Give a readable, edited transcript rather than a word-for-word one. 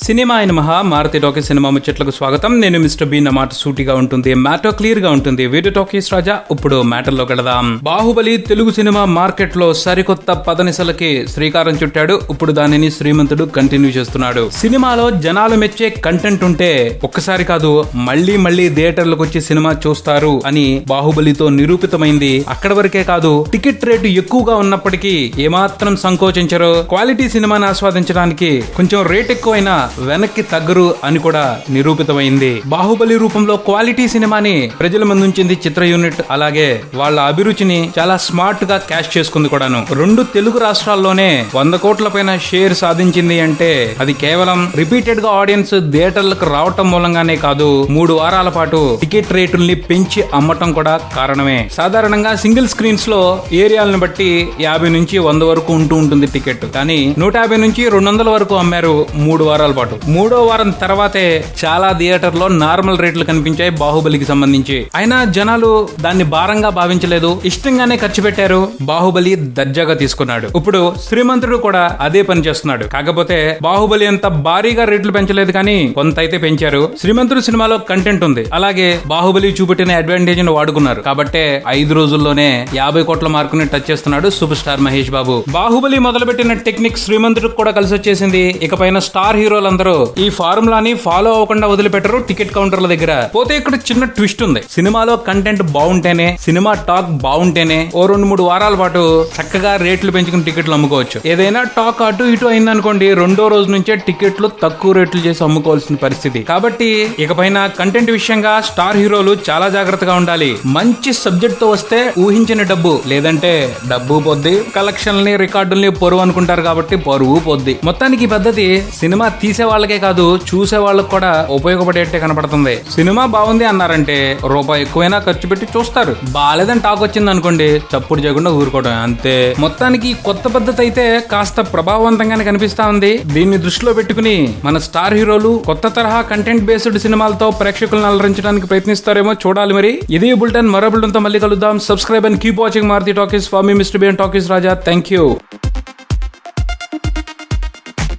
Cinema అయిన మహా Maruti talkies cinema ముచ్చట్లకు స్వాగతం. నేను మిస్టర్ బి. నా మాట సూటిగా ఉంటుంది, మ్యాటర్ క్లియర్ గా ఉంటుంది. వీడియో టాకీస్ రాజా. ఇప్పుడు మ్యాటర్ లో వెళదాం. బాహుబలి తెలుగు సినిమా మార్కెట్ లో సరికొత్త పదనిసలకి శ్రీకారం చుట్టాడు. ఇప్పుడు దానిని శ్రీమంతుడు కంటిన్యూ చేస్తున్నాడు. సినిమాలో జనాలు మెచ్చే కంటెంట్ ఉంటే ఒక్కసారి కాదు మళ్లీ మళ్లీ థియేటర్లకు వచ్చి సినిమా చూస్తారు అని బాహుబలితో నిరూపితమైంది. అక్కడ వరకే కాదు, టికెట్ రేటు ఎక్కువగా ఉన్నప్పటికీ ఏమాత్రం సంకోచించరు. క్వాలిటీ సినిమాని ఆస్వాదించడానికి కొంచెం రేట్ ఎక్కువైనా వెనక్కి తగ్గరు అని కూడా నిరూపితమైంది. బాహుబలి రూపంలో క్వాలిటీ సినిమాని ప్రజల ముందుంచింది చిత్ర యూనిట్. అలాగే వాళ్ళ అభిరుచిని చాలా స్మార్ట్ గా క్యాష్ చేసుకుంది కూడాను. 2 తెలుగు రాష్ట్రాల్లోనే 100 కోట్ల పైన షేర్ సాధించింది అంటే అది కేవలం రిపీటెడ్ గా ఆడియన్స్ థియేటర్లకు రావటం మూలంగానే కాదు, 3 వారాల పాటు టికెట్ రేటుల్ని పెంచి అమ్మటం కూడా కారణమే. సాధారణంగా సింగిల్ స్క్రీన్స్ లో ఏరియాలను బట్టి 50 నుంచి 100 వరకు ఉంటూ ఉంటుంది టికెట్. కానీ 150 నుంచి 200 వరకు అమ్మారు 3 వారాల పాటు. 3వ వారం తర్వాతే చాలా థియేటర్ లో నార్మల్ రేట్లు కనిపించాయి బాహుబలికి సంబంధించి. అయినా జనాలు దాన్ని భారంగా భావించలేదు, ఇష్టంగానే ఖర్చు పెట్టారు. బాహుబలి దర్జాగా తీసుకున్నాడు. ఇప్పుడు శ్రీమంతుడు కూడా అదే పని చేస్తున్నాడు. కాకపోతే బాహుబలి అంత భారీగా రేట్లు పెంచలేదు, కానీ కొంత అయితే పెంచారు. శ్రీమంతుడు సినిమాలో కంటెంట్ ఉంది, అలాగే బాహుబలి చూపెట్టిన అడ్వాంటేజ్ ని వాడుకున్నారు. కాబట్టే 5 రోజుల్లోనే 50 కోట్ల మార్కుని టచ్ చేస్తున్నాడు సూపర్ స్టార్ మహేష్ బాబు. బాహుబలి మొదలుపెట్టిన టెక్నిక్ శ్రీమంతుడికి కూడా కలిసి వచ్చేసింది. ఇకపైన స్టార్ హీరోలందరూ ఈ ఫార్ములాని ఫాలో అవ్వకుండా వదిలిపెట్టరు టికెట్ కౌంటర్ల దగ్గర. పోతే ఇక్కడ చిన్న ట్విస్ట్ ఉంది. సినిమాలో కంటెంట్ బాగుంటేనే, సినిమా టాక్ బాగుంటేనే ఓ 2-3 వారాల పాటు చక్కగా రేట్లు పెంచుకుని టికెట్లు అమ్ముకోవచ్చు. ఏదైనా టాక్ అటు ఇటు అయిందనుకోండి, 2వ రోజు నుంచే టికెట్లు తక్కువ రేట్లు చేసి అమ్ముకోవాల్సిన పరిస్థితి. కాబట్టి ఇకపైన కంటెంట్ విషయంగా స్టార్ హీరోలు చాలా జాగ్రత్తగా ఉండాలి. మంచి సబ్జెక్ట్ తో వస్తే ఊహించిన డబ్బు, లేదంటే డబ్బు పొద్ది, కలెక్షన్లని రికార్డుల్ని పొరువు అనుకుంటారు కాబట్టి పరువు పొద్ది. మొత్తానికి ఈ పద్ధతి సినిమా తీసే వాళ్ళకే కాదు, చూసే వాళ్ళకి కూడా ఉపయోగపడేట్టే కనపడుతుంది. సినిమా బాగుంది అన్నారంటే రూపాయి ఎక్కువైనా ఖర్చు పెట్టి చూస్తారు. బాలేదని టాక్ వచ్చింది అనుకోండి, చప్పుడు చేయకుండా ఊరుకోవడం అంతే. మొత్తానికి కొత్త పద్ధతి అయితే కాస్త ప్రభావవంతంగానే కనిపిస్తా ఉంది. దీన్ని దృష్టిలో పెట్టుకుని మన స్టార్ హీరోలు కొత్త తరహా కంటెంట్ బేస్డ్ సినిమాలతో ప్రేక్షకులను అలరించడానికి ప్రయత్నిస్తారేమో చూడాలి. మరి ఇది బులెటిన్. మరో బులెటిన్ తో మళ్ళీ కలుద్దాం. Subscribe and keep watching Maruti talkies. For me mister B and talkies Raja. Thank you.